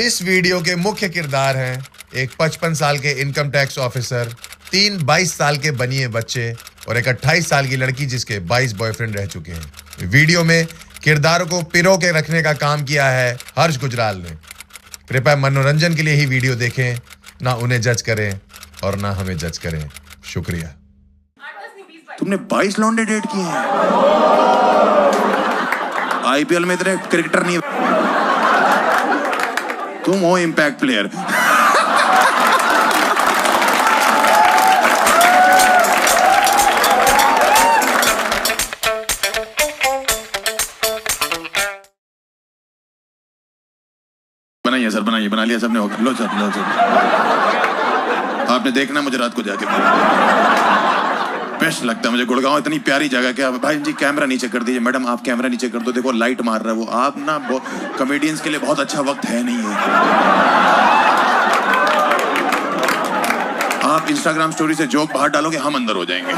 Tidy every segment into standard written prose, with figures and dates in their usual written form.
इस वीडियो के मुख्य किरदार हैं एक 55 साल के इनकम टैक्स ऑफिसर, 3 22 साल के बनिए बच्चे और एक 28 साल की लड़की जिसके 22 बॉयफ्रेंड रह चुके हैं। वीडियो में किरदारों को पिरो के रखने का काम किया है हर्ष गुजराल ने। कृपया मनोरंजन के लिए ही वीडियो देखें, ना उन्हें जज करें और ना हमें जज करें। शुक्रिया। तुमने 22 लौंडे डेट किए हैं? आईपीएल में इतने क्रिकेटर नहीं। तुम हो इम्पैक्ट प्लेयर। बनाइए सर, बनाइए, बना लिया सबने। होगा, लो सर, लो सर। आपने देखना मुझे रात को जाके। बेस्ट लगता है मुझे गुड़गांव, इतनी प्यारी जगह। क्या भाई जी कैमरा नीचे कर दीजिए। मैडम आप कैमरा नीचे कर दो, देखो लाइट मार रहा है वो। आप ना कॉमेडियंस के लिए बहुत अच्छा वक्त है नहीं है। आप इंस्टाग्राम स्टोरी से जोक बाहर डालोगे, हम अंदर हो जाएंगे।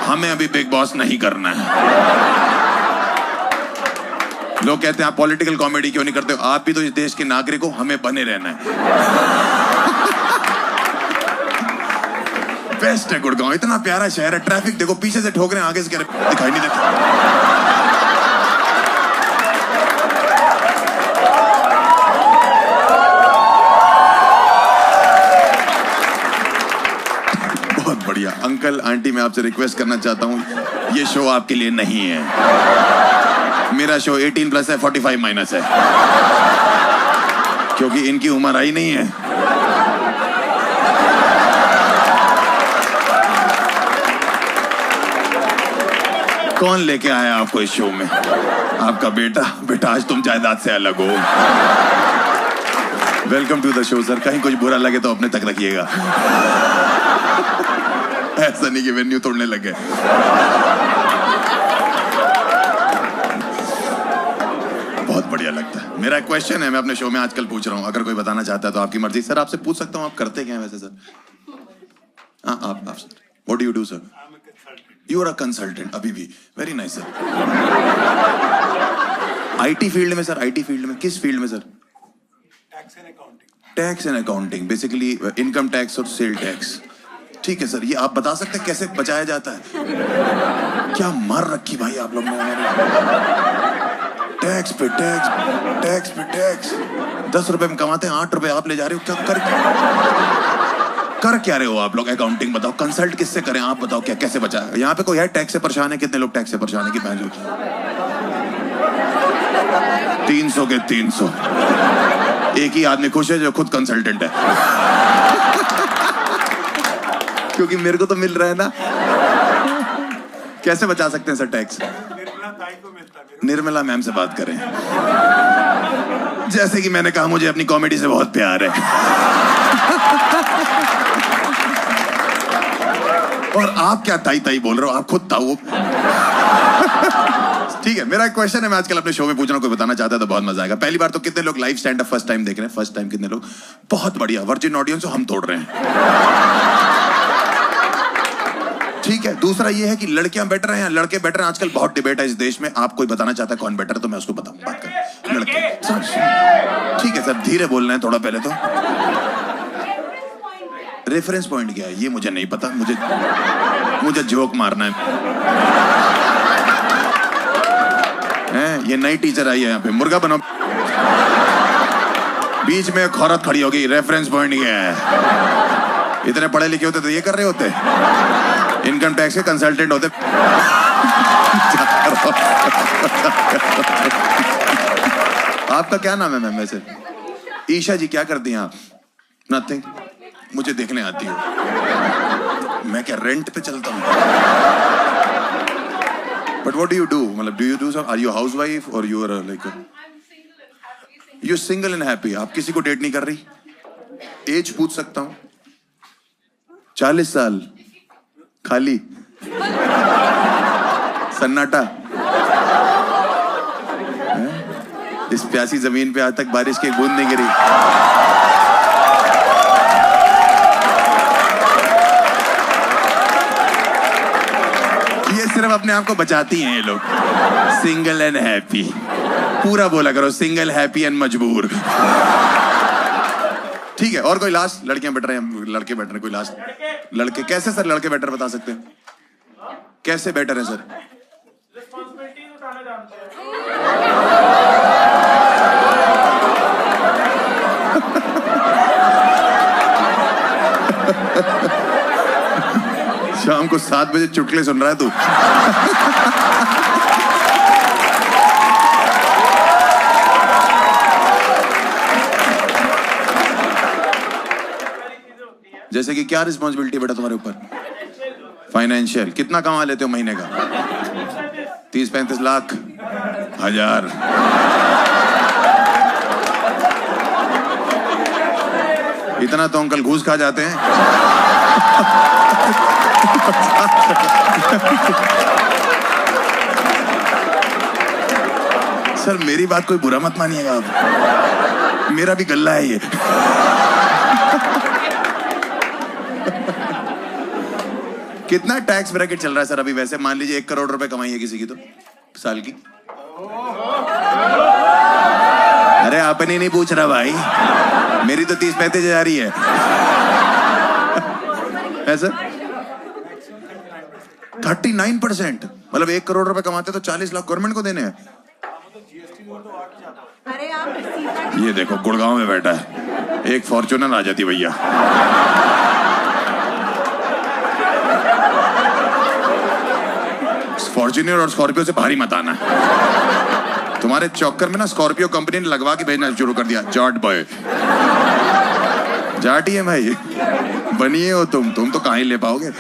हमें अभी बिग बॉस नहीं करना है। लोग कहते हैं आप पॉलिटिकल कॉमेडी क्यों नहीं करते हो? आप भी तो इस देश के नागरिक हो, हमें बने रहना है। बेस्ट है गुड़गांव, इतना प्यारा शहर है। ट्रैफिक देखो, पीछे से ठोक रहे हैं, आगे से कह रहे दिखाई नहीं देता। बहुत बढ़िया। अंकल आंटी, मैं आपसे रिक्वेस्ट करना चाहता हूं, ये शो आपके लिए नहीं है। मेरा शो 18+ है, 45- है, क्योंकि इनकी उम्र आई नहीं है। कौन लेके आया आपको इस शो में? आपका बेटा। बेटा आज तुम जायदाद से अलग हो। Welcome to the show sir. कहीं कुछ बुरा लगे तो अपने तक रखिएगा। ऐसा नहीं कि वेन्यू तोड़ने लगे। बहुत बढ़िया लगता है। मेरा क्वेश्चन है, मैं अपने शो में आजकल पूछ रहा हूं, अगर कोई बताना चाहता है तो आपकी मर्जी। सर आपसे पूछ सकता हूं, आप करते क्या हैं वैसे सर? हाँ आप sir, what do you do sir? You are a consultant. अभी भी very nice sir. IT field में सर? आईटी फील्ड में किस फील्ड में sir? Tax and accounting, basically income tax और सेल टैक्स। ठीक है सर, ये आप बता सकते हैं कैसे बचाया जाता है? क्या मार रखी भाई आप लोग ने हमारे। टैक्स पे टैक्स, टैक्स पे टैक्स। 10 रुपए में कमाते हैं, 8 रुपए आप ले जा रहे हो। क्या कर क्या रहे हो आप लोग? अकाउंटिंग बताओ, कंसल्ट किससे करें आप बताओ, क्या कैसे बचाए? यहाँ पे कोई है टैक्स से परेशान है? कितने लोग टैक्स से परेशान है? कि 300 के 300। एक ही आदमी खुश है जो खुद कंसल्टेंट है। क्योंकि मेरे को तो मिल रहा है ना। कैसे बचा सकते हैं सर टैक्स? निर्मला मैम से बात करें। जैसे कि मैंने कहा, मुझे अपनी कॉमेडी से बहुत प्यार है। और आप क्या ताई ताई बोल रहे हो? आप खुद ताऊ। ठीक है, मेरा क्वेश्चन है, मैं आजकल अपने शो में पूछ रहा हूं, कोई बताना चाहता है तो बहुत मजा आएगा। पहली बार तो कितने लोग live stand up first time देख रहे हैं? फर्स्ट टाइम कितने लोग? बहुत बढ़िया। वर्जिन ऑडियंस हम तोड़ रहे हैं। ठीक है, दूसरा ये है कि लड़कियां बेटर हैं या लड़के बेटर हैं? आजकल बहुत डिबेट है इस देश में। आप कोई बताना चाहता है कौन बेटर है तो मैं उसको बताऊं। बात करें लड़के। ठीक है सर, धीरे बोलना है थोड़ा पहले तो। रेफरेंस पॉइंट क्या है ये मुझे नहीं पता। मुझे जोक मारना है। ये नई टीचर आई है यहाँ पे, मुर्गा बनाओ। बीच में एक औरत खड़ी होगी, रेफरेंस पॉइंट क्या है? इतने पढ़े लिखे होते तो ये कर रहे होते? इनकम टैक्स के कंसल्टेंट होते। आपका क्या नाम है मैम वैसे? ईशा जी। क्या करती हैं आप? नथिंग। मुझे देखने आती हो। मैं क्या रेंट पे चलता हूँ? But what do you do? मतलब do you do some, are you housewife और you are like you single and happy? आप किसी को डेट नहीं कर रही? एज पूछ सकता हूँ? 40 साल खाली सन्नाटा। इस प्यासी जमीन पे आज तक बारिश की एक बूंद नहीं गिरी। ये सिर्फ अपने आप को बचाती हैं ये लोग। Single and happy. पूरा बोला करो, सिंगल हैप्पी एंड मजबूर। ठीक है, और कोई लास्ट? लड़कियां बेटर हैं, लड़के बेटर हैं, कोई लास्ट? लड़के कैसे सर? लड़के बेटर बता सकते हैं कैसे बेटर है सर? रिस्पांसिबिलिटी उठाना जानते हैं। शाम को 7 बजे चुटकुले सुन रहा है तू? जैसे कि क्या रिस्पॉन्सिबिलिटी बेटा तुम्हारे ऊपर? फाइनेंशियल। कितना कमा लेते हो महीने का? 30-35 लाख, 1000। इतना तो अंकल घूस खा जाते हैं। सर मेरी बात कोई बुरा मत मानिएगा आप, मेरा भी गल्ला है ये। कितना टैक्स ब्रैकेट चल रहा है सर अभी? वैसे मान लीजिए 1 करोड़ रुपए कमाई है किसी की तो साल की। अरे आपने नहीं पूछ रहा भाई, मेरी तो 30-35 हजार ही है सर। 39%, मतलब 1 करोड़ रुपए कमाते तो 40 लाख गवर्नमेंट को देने हैं। अरे आप ये देखो गुड़गांव में बैठा है, एक फॉर्च्यूनर आ जाती भैया। फॉर्च्यूनर और स्कॉर्पियो से भारी मत आना। तुम्हारे चौकर में ना स्कॉर्पियो कंपनी ने लगवा के भेजना शुरू कर दिया, जाट बॉय। जाट ही है भाई, बनिए हो तुम तो कहाँ ही ले पाओगे।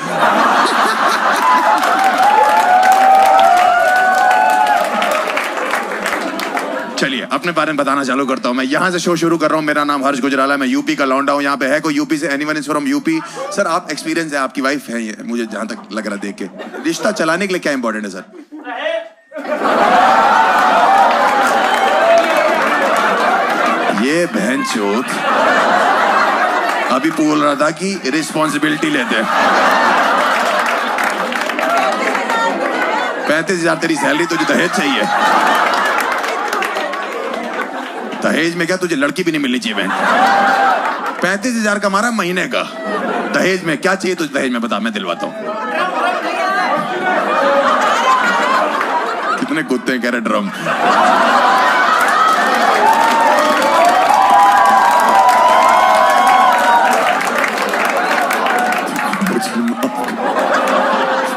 चलिए अपने बारे में बताना चालू करता हूं। मैं यहां से शो शुरू कर रहा हूं। मेरा नाम हर्ष गुजराला, मैं यूपी का लौंडा हूं। यहाँ पे है कोई यूपी से? Anyone is from UP? Sir आप एक्सपीरियंस है, आपकी वाइफ है ये, मुझे जहां तक लग रहा देख के। रिश्ता चलाने के लिए क्या इंपॉर्टेंट है सर? ये बहन चोत अभी बोल रहा था कि रिस्पॉन्सिबिलिटी लेते हैं। 35,000 तेरी सैलरी, तुझे दहेज चाहिए? दहेज में क्या तुझे लड़की भी नहीं मिलनी चाहिए बहन? 35,000 कमा रहा महीने का, दहेज में क्या चाहिए तुझे? दहेज में बता, मैं दिलवाता हूँ। कितने कुत्ते कह रहे ड्रम।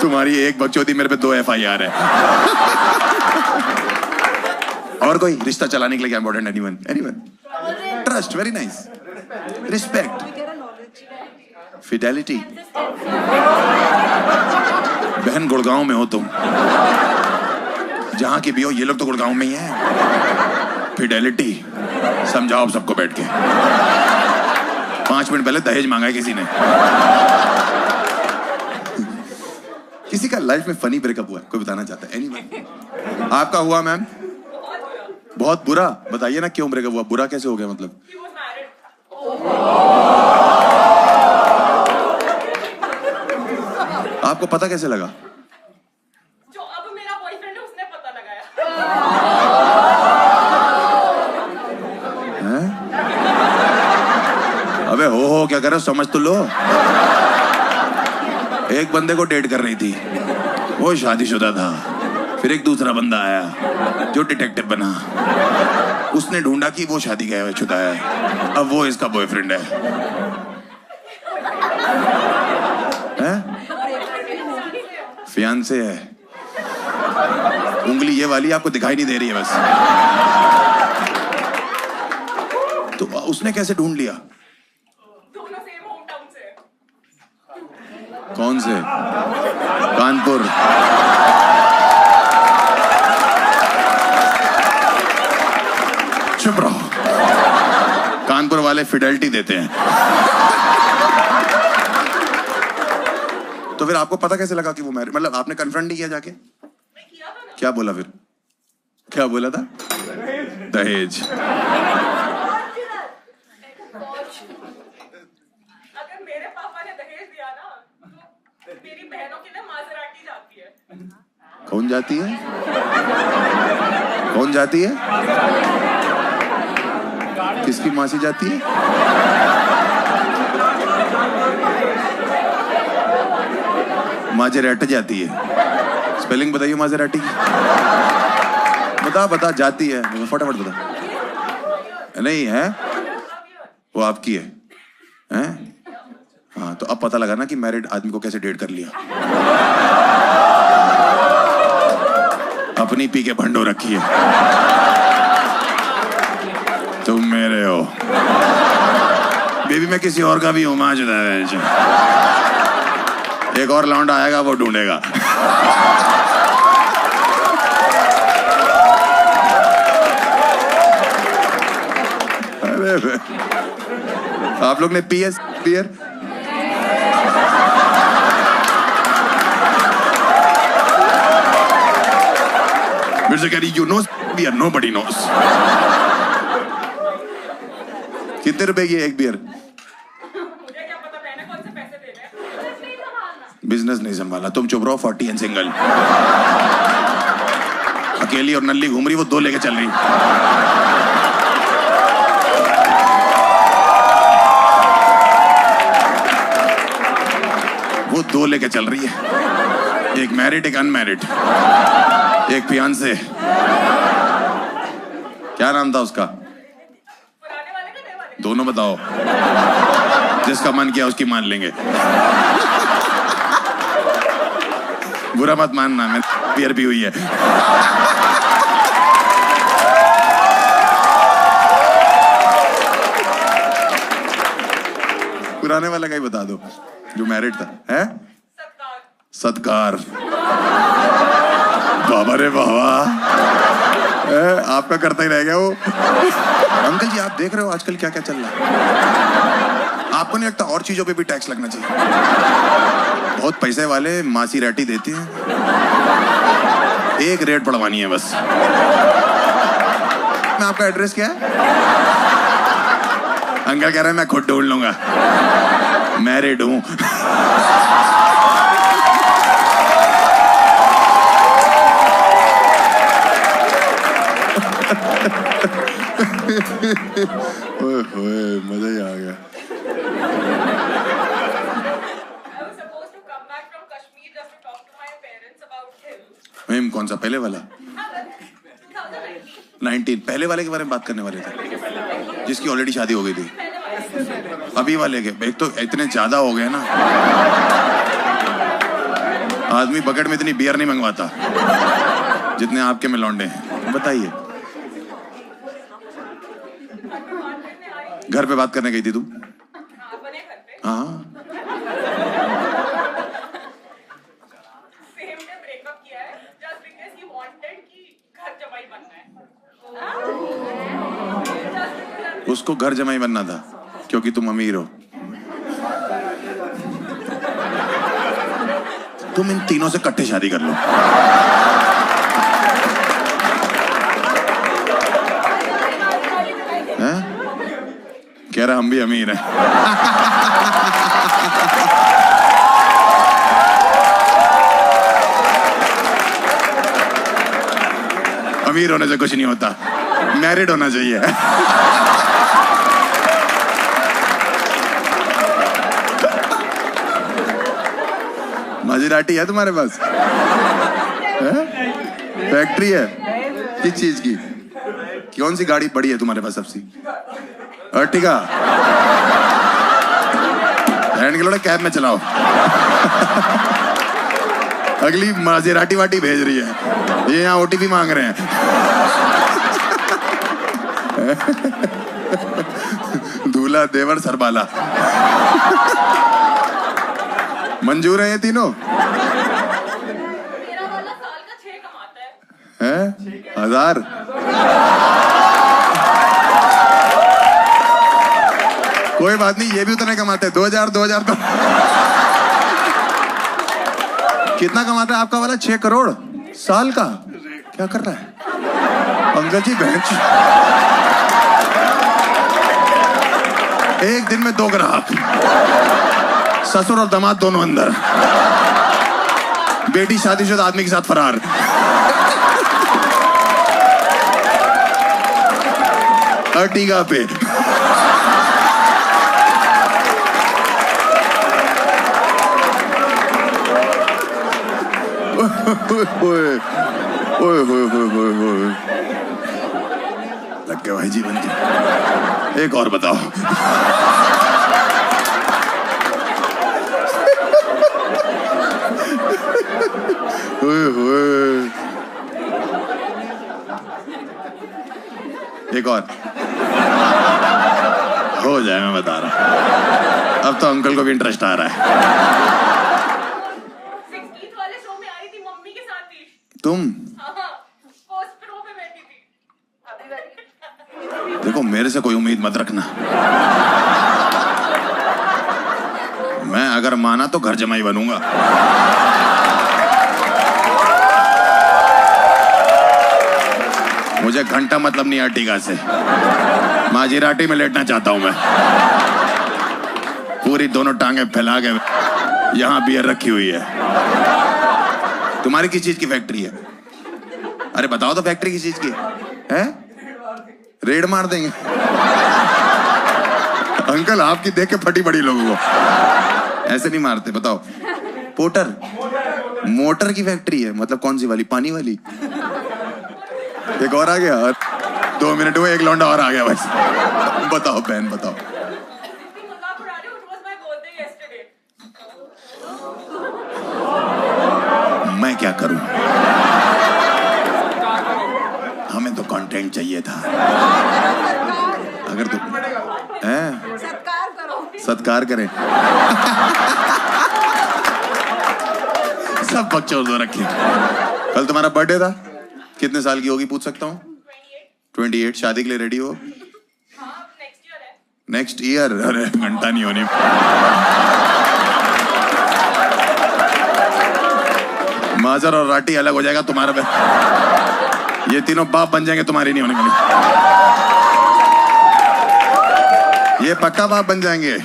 तुम्हारी एक बकचोदी, मेरे पे 2 FIR है। और कोई? रिश्ता चलाने के लिए क्या important? Anyone? Trust, very nice. Respect, Fidelity. बहन गुड़गांव में हो तुम, जहां की भी हो, ये लोग तो गुड़गांव में ही हैं। फिडेलिटी समझाओ सबको बैठ के। 5 मिनट पहले दहेज मांगा है किसी ने। किसी का लाइफ में फनी ब्रेकअप हुआ है, कोई बताना चाहता है? एनीवन? आपका हुआ मैम? बहुत बुरा? बताइए ना क्यों ब्रेकअप हुआ? बुरा कैसे हो गया मतलब? आपको पता कैसे लगा? जो अब मेरा बॉयफ्रेंड है उसने पता लगाया। अबे हो क्या कर रहे हो, समझ तो लो। एक बंदे को डेट कर रही थी, वो शादीशुदा था। फिर एक दूसरा बंदा आया जो डिटेक्टिव बना, उसने ढूंढा कि वो शादी का शुदा है, अब वो इसका बॉयफ्रेंड है। फियांसे है। उंगली ये वाली आपको दिखाई नहीं दे रही है बस। तो उसने कैसे ढूंढ लिया? दोनों सेम होम टाउन से। कौन से? कानपुर। चुप रहो, कानपुर वाले फिडेलिटी देते हैं। तो फिर आपको पता कैसे लगा कि वो मैरिड? मतलब आपने कन्फ्रंट नहीं किया जाके? क्या बोला फिर? क्या बोला था? दहेज। अगर मेरे पापा ने दहेज दिया ना तो मेरी बहनों के लिए माजराटी जाती है। कौन जाती है? कौन जाती है? किसकी मासी जाती है? माजेराटी जाती है। स्पेलिंग बताइए माजेराटी की। बता जाती है, फटाफट बता। नहीं है, वो आपकी है, हैं? हाँ, तो अब पता लगा ना कि मैरिड आदमी को कैसे डेट कर लिया। अपनी पी के भंडो रखी है। तुम मेरे हो बेबी, मैं किसी और का भी हूं। माँ जुदा है, एक और लौंडा आएगा, वो ढूंढेगा। अरे आप लोग ने पीएस बियर मेरे से कह रही, you know beer, nobody knows. कितने रुपए की है एक बियर? मुझे क्या पता मैंने कौन से पैसे देने हैं। बिजनेस नहीं संभाला। तुम चुप रहो। 40 एंड सिंगल, अकेली और नल्ली घूम रही, वो 2 लेके चल रही। वो 2 लेके चल रही है, एक मैरिड एक अनमैरिड, एक फियांसे। क्या नाम था उसका? पुराने वाले का नए वाले? दोनों बताओ। जिसका मन किया उसकी मान लेंगे। बुरा मत मानना, मैं बियर भी हुई है। पुराने वाला का ही बता दो, जो मैरिड था। है सत्कार। बाबा रे बाबा, आपका करता ही रह गया वो। अंकल जी, आप देख रहे हो आजकल क्या क्या चल रहा है। आपको नहीं लगता और चीजों पे भी टैक्स लगना चाहिए? बहुत पैसे वाले मासी राटी देते हैं, एक रेट पड़वानी है बस। मैं आपका एड्रेस क्या है? अंकल कह रहे हैं मैं खुद ढूंढ लूंगा, मैरिड हूं। ओए मजा ही आ गया। I was supposed to come back from Kashmir just to talk to my parents about him. कौन सा पहले वाला? 19 पहले वाले के बारे में बात करने वाले थे, जिसकी ऑलरेडी शादी हो गई थी। अभी वाले के एक तो इतने ज्यादा हो गए ना, आदमी बकेट में इतनी बियर नहीं मंगवाता जितने आपके में लौंडे हैं। बताइए, घर पे बात करने गई थी तुम? अपने घर पे हाँ, सेम डे ब्रेकअप किया है just because he wanted कि घर जमाई बनना है। उसको घर जमाई बनना था क्योंकि तुम अमीर हो। तुम इन तीनों से इकट्ठे शादी कर लो। हैं? कह रहा हम भी अमीर हैं। अमीर होने से कुछ नहीं होता, मैरिड होना चाहिए। मजेराटी है तुम्हारे पास? फैक्ट्री है? किस चीज की? कौन सी गाड़ी बड़ी है तुम्हारे पास सबसे? अर्टिगा? हैंड के कैब में चलाओ। अगली मजेराटी वाटी भेज रही है, ये यहाँ ओटीपी मांग रहे हैं। दूल्हा देवर सरबाला। मंजूर है ये तीनों? मेरा वाला साल का 6 कमाता है। हैं? 1000? कोई बात नहीं, ये भी उतने कमाते हैं। 2000 तो कितना कमाता है आपका वाला? 6 करोड़ साल का? क्या कर रहा है अंकल जी? बेंच एक दिन में 2 ग्राहक, ससुर और दामाद दोनों अंदर, बेटी शादीशुदा आदमी के साथ फरार। अर्टिगा पे। ओए ओए ओए ओए ओए, लग गया भाई जीवन के। एक और बताओ। ओए ओए, एक और हो जाए, मैं बता रहा। अब तो अंकल को भी इंटरेस्ट आ रहा है। 16th वाले शो में आई थी, मम्मी के साथ थी। तुम हाँ, फर्स्ट रो पे बैठी थी। अभी बैठी। देखो, मेरे से कोई उम्मीद मत रखना। मैं अगर माना तो घर जमाई बनूंगा। मुझे घंटा मतलब नहीं अर्टिगा से। माजीराटी में लेटना चाहता हूं मैं, पूरी दोनों टांगे फैला के। यहां बियर रखी हुई है। तुम्हारी किस चीज की फैक्ट्री है? अरे बताओ तो, फैक्ट्री किस चीज की है? रेड मार देंगे। अंकल आपकी देख के फटी पड़ी लोगों को। ऐसे नहीं मारते, बताओ। पोटर मोटर की फैक्ट्री है, मतलब कौन सी वाली? पानी वाली। एक और आ गया। 2 मिनट हुए, एक लौंडा और आ गया बस। बताओ बहन, बताओ। मजाक उड़ा रहे हो, it was my birthday yesterday. मैं क्या करूं? हमें तो कंटेंट चाहिए था। अगर तुम सत्कार करो। सत्कार करें। सब बकचोद दो रखे। कल तुम्हारा बर्थडे था, कितने साल की होगी पूछ सकता हूँ? 28। शादी के लिए रेडी हो? हाँ, next year है। Next year? अरे घंटा नहीं होनी। माजर और राटी अलग हो जाएगा तुम्हारा पे। ये तीनों बाप बन जाएंगे, तुम्हारी नहीं होने वाली। ये पक्का बाप बन जाएंगे।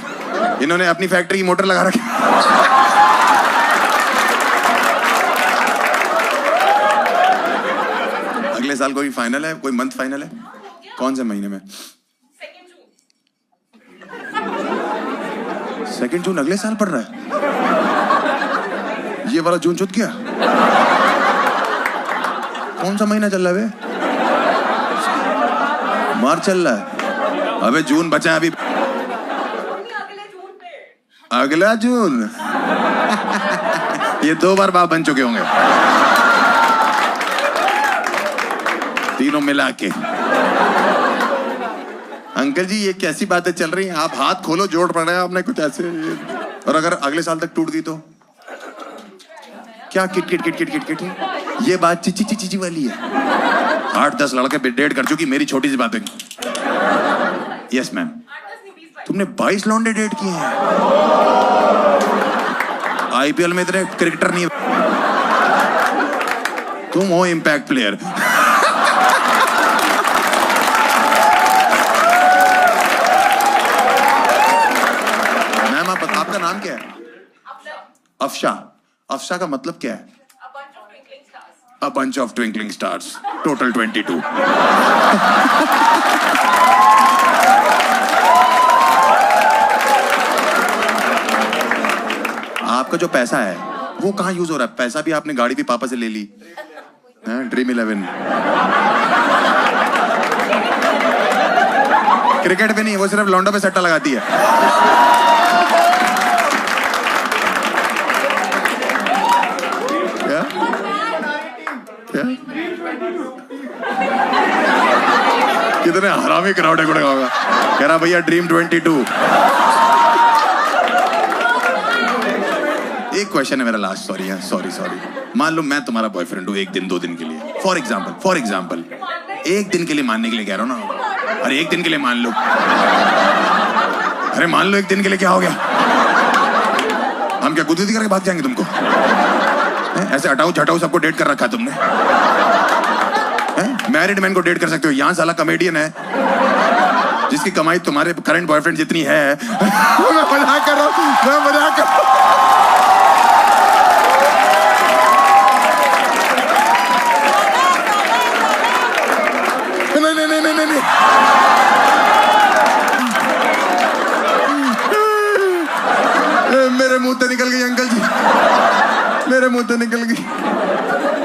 इन्होंने अपनी फैक्ट्री की मोटर लगा रखी। अगले साल कोई फाइनल है? कोई मंथ फाइनल है? कौन से महीने में? 2nd June। 2 जून अगले साल पड़ रहा है? ये वाला जून छूट गया। कौन सा महीना चल रहा है? मार्च चल रहा है। अबे जून बचा है अभी। अगले जून पे। अगला जून। ये 2 बार बाप बन चुके होंगे, तीनों मिला के। अंकल जी, ये कैसी बातें चल रही हैं? आप हाथ खोलो, जोड़ पड़ रहे हैं आपने कुछ ऐसे। और अगर अगले साल तक टूट गई तो क्या? Kit kit kit kit kit kit. ये बात चिची चिची वाली है। 8-10 लड़के डेट कर चुकी, मेरी छोटी सी बात है। Yes ma'am. 8-10 नहीं, 20-22। तुमने 22 लौंडे डेट किए हैं? आईपीएल में इतने क्रिकेटर नहीं। तुम हो इम्पैक्ट प्लेयर। मैम, आपका नाम क्या है? अफशा। अफशा का मतलब क्या है? A bunch of twinkling stars. A bunch of twinkling stars. Total 22. आपका जो पैसा है वो कहाँ यूज हो रहा है? पैसा भी आपने गाड़ी भी पापा से ले ली, ड्रीम 11। क्रिकेट पे नहीं, वो सिर्फ लौंडो पे सट्टा लगाती है। क्या? क्या? कितने हरामी क्राउड है गुड़गांव का। कह रहा भैया ड्रीम 22। एक क्वेश्चन है मेरा लास्ट। सॉरी है, सॉरी। मान लो मैं तुम्हारा बॉयफ्रेंड हूँ 1 दिन 2 दिन के लिए, फॉर एग्जाम्पल 1 दिन के लिए मानने के लिए कह रहा हूँ ना। अरे 1 दिन के लिए मान लो। अरे मान लो 1 दिन के लिए, क्या हो गया? हम क्या गुदगुदी करके भाग जाएंगे तुमको? ऐसे हटाओ झटाओ सबको डेट कर रखा तुमने। मैरिड मैन को डेट कर सकते हो, यहाँ साला कॉमेडियन है जिसकी कमाई तुम्हारे करंट बॉयफ्रेंड जितनी है। मैं मजाक कर रहा हूँ। नहीं। मेरे मुंह से निकल गई।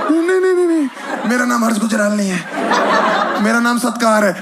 नहीं नहीं नहीं नहीं, मेरा नाम हर्ष गुजराल नहीं है, मेरा नाम सत्कार है।